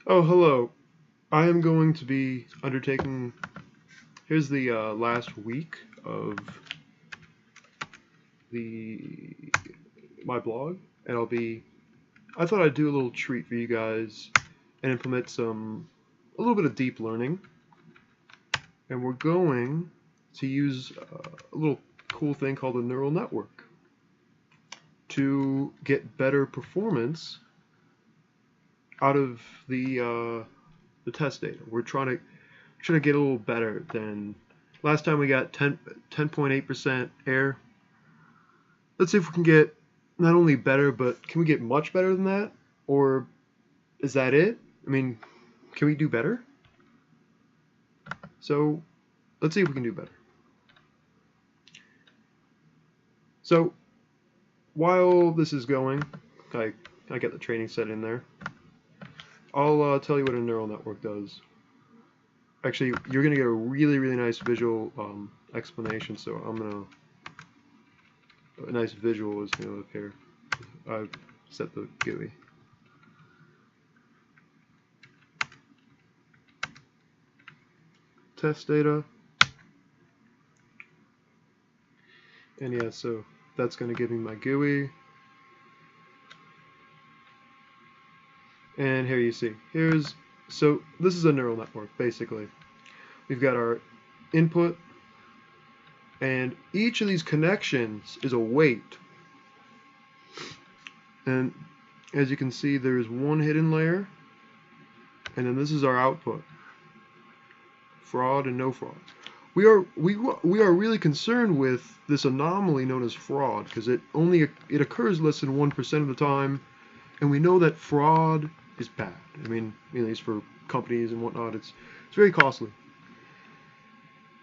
Oh, hello. I am going to be undertaking. Here's the last week of the my blog, and I thought I'd do a little treat for you guys and implement a little bit of deep learning, and we're going to use a little cool thing called a neural network to get better performance out of the test data. We're trying to get a little better than last time. We got 10.8% error. Let's see if we can get not only better, but can we get much better than that? Or is that it? I mean, can we do better? So let's see if we can do better. So while this is going, I get the training set in there. I'll tell you what a neural network does. Actually, you're going to get a really, really nice visual explanation, so a nice visual is going to appear. I've set the GUI. Test data. And yeah, so that's going to give me my GUI. And here you see, so this is a neural network, basically. We've got our input, and each of these connections is a weight. And as you can see, there's one hidden layer, and then this is our output. Fraud and no fraud. We are really concerned with this anomaly known as fraud, because it occurs less than 1% of the time, and we know that fraud is bad. I mean, at least for companies and whatnot, it's very costly.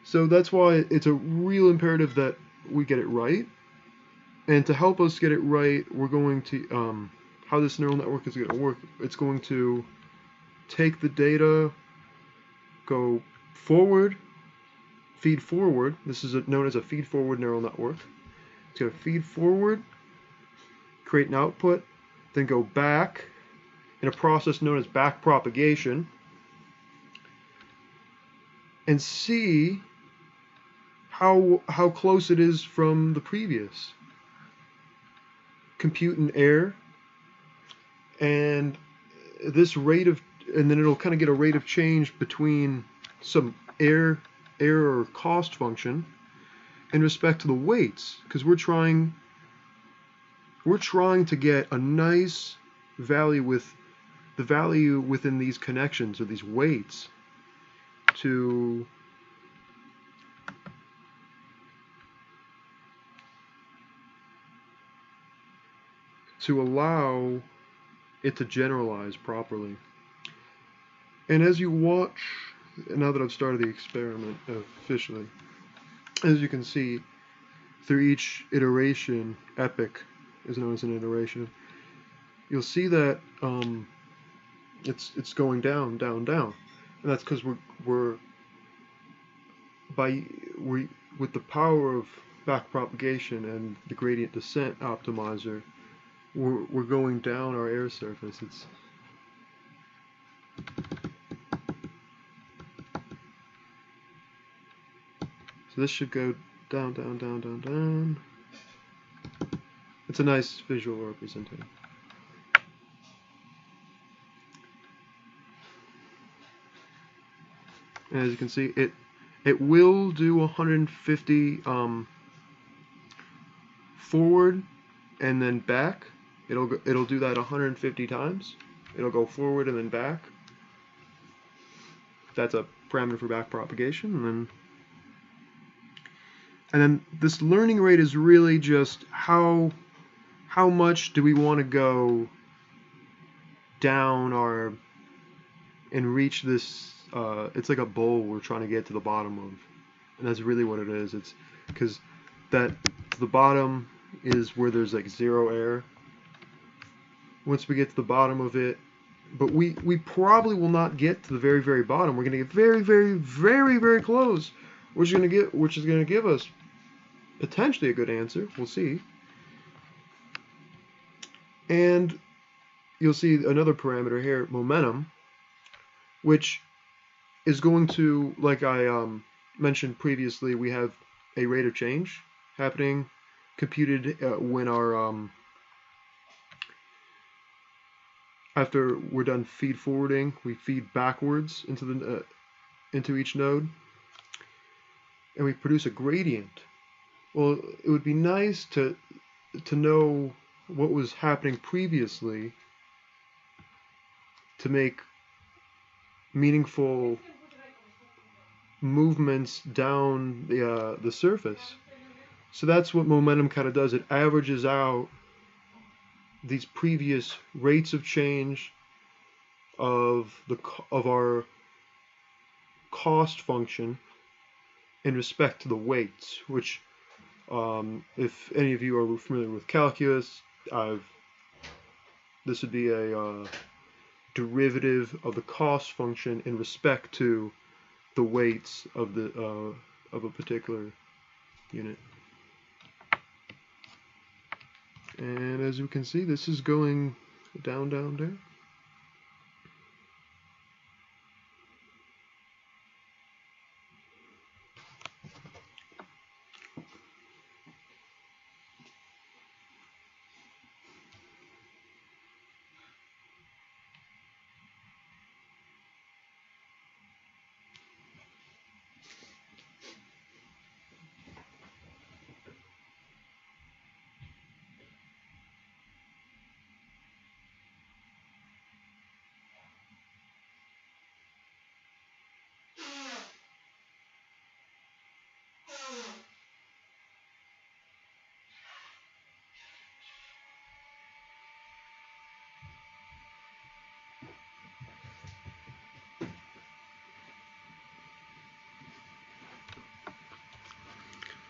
So that's why it's a real imperative that we get it right. And to help us get it right, we're going to how this neural network is going to work. It's going to take the data, go forward, feed forward. This is known as a feed forward neural network. It's going to feed forward, create an output, then go back in a process known as back propagation, and see how close it is from the previous. Compute an error, and then it'll kind of get a rate of change between some error or cost function in respect to the weights, because we're trying to get a nice value with the value within these connections or these weights to allow it to generalize properly. And as you watch, now that I've started the experiment officially, as you can see, through each iteration, epoch is known as an iteration, you'll see that it's going down, down, down, and that's because with the power of backpropagation and the gradient descent optimizer, we're going down our air surface. So this should go down, down, down, down, down. It's a nice visual representation. And as you can see, it will do 150 forward and then back. It'll do that 150 times. It'll go forward and then back. That's a parameter for back propagation, and then this learning rate is really just how much do we want to go down and reach this. It's like a bowl we're trying to get to the bottom of, and that's really what it is. It's because that to the bottom is where there's like zero error. Once we get to the bottom of it, but we probably will not get to the very, very bottom. We're going to get very, very, very, very close, which is going to give us potentially a good answer. We'll see. And you'll see another parameter here, momentum. which is going to, like I mentioned previously, we have a rate of change happening, computed when our after we're done feed forwarding, we feed backwards into the into each node, and we produce a gradient. Well, it would be nice to know what was happening previously to make meaningful movements down the surface. So that's what momentum kind of does. It averages out these previous rates of change of our cost function in respect to the weights, which if any of you are familiar with calculus, this would be a derivative of the cost function in respect to the weights of a particular unit. And as you can see, this is going down, down, down.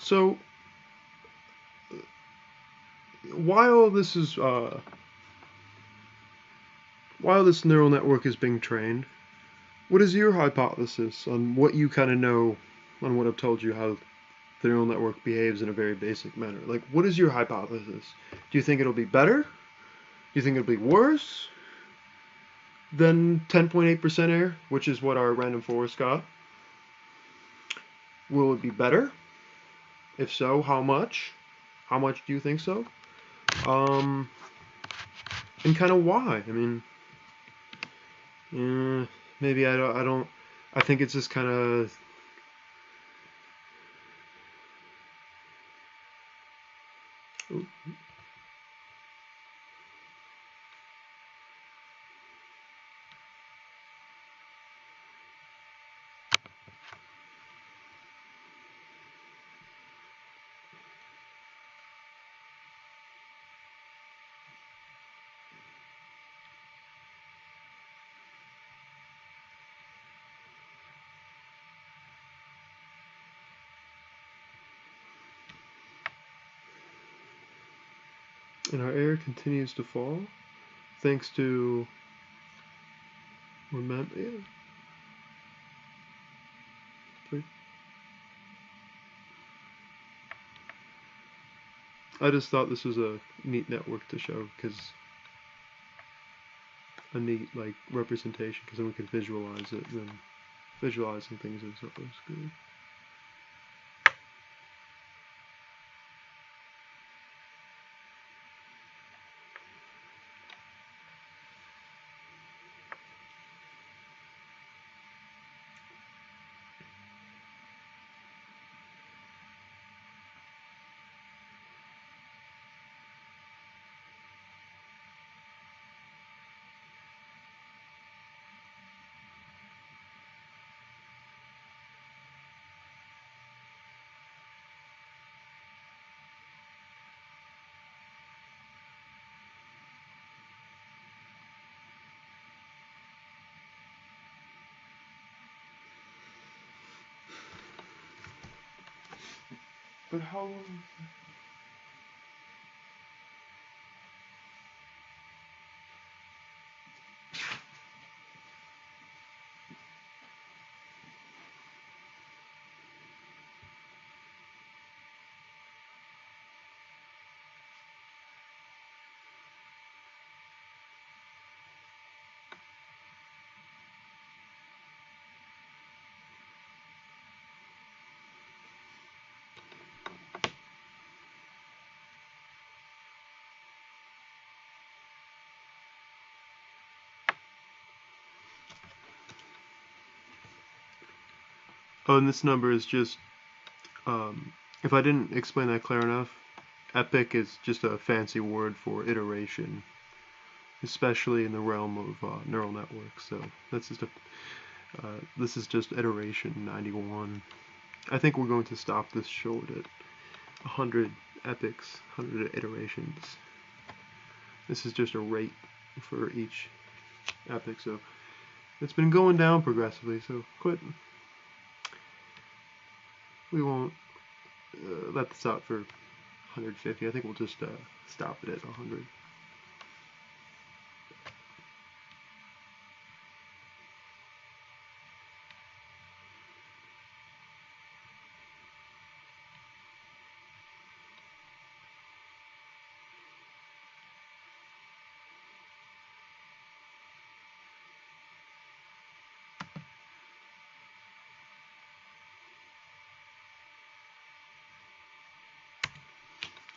So while this neural network is being trained, what is your hypothesis on what you kind of know on what I've told you, how the neural network behaves in a very basic manner? Like, what is your hypothesis? Do you think it'll be better? Do you think it'll be worse than 10.8% error, which is what our random forest got? Will it be better? If so, how much? How much do you think so? And kind of why? I mean, maybe I don't. I think it's just kind of. And our error continues to fall thanks to remember. Yeah. I just thought this was a neat network to show, because a neat like representation, because then we could visualize it. And visualizing things is always good. But how long? Oh, and this number is just, if I didn't explain that clear enough, epic is just a fancy word for iteration, especially in the realm of neural networks. So that's just this is just iteration 91. I think we're going to stop this short at 100 epics, 100 iterations. This is just a rate for each epic, so it's been going down progressively, so we won't let this out for 150. I think we'll just stop it at 100.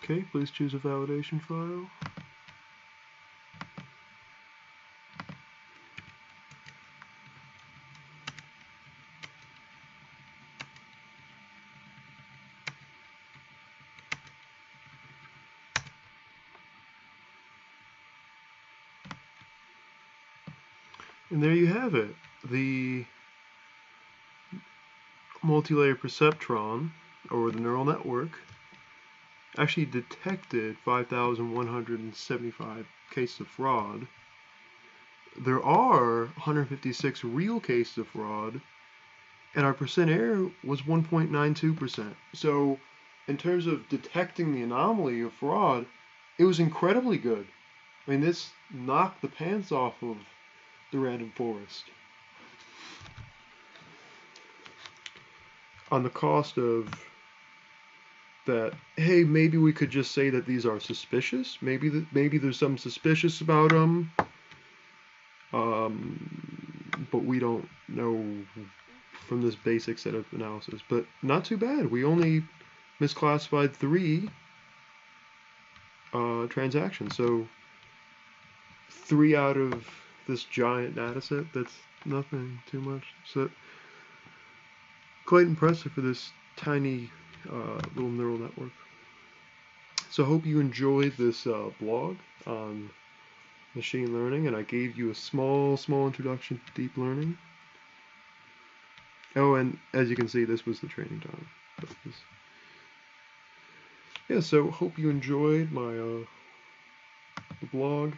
Okay, please choose a validation file. And there you have it. The multi-layer perceptron, or the neural network, actually detected 5,175 cases of fraud. There are 156 real cases of fraud, and our percent error was 1.92%. So in terms of detecting the anomaly of fraud, it was incredibly good. I mean, this knocked the pants off of the random forest. On the cost of that, hey, maybe we could just say that these are suspicious. Maybe there's something suspicious about them, but we don't know from this basic set of analysis. But not too bad. We only misclassified 3 transactions, so 3 out of this giant data set. That's nothing too much. So quite impressive for this tiny little neural network. So I hope you enjoyed this blog on machine learning, and I gave you a small introduction to deep learning. Oh, and as you can see, this was the training time. Yeah, so hope you enjoyed my blog.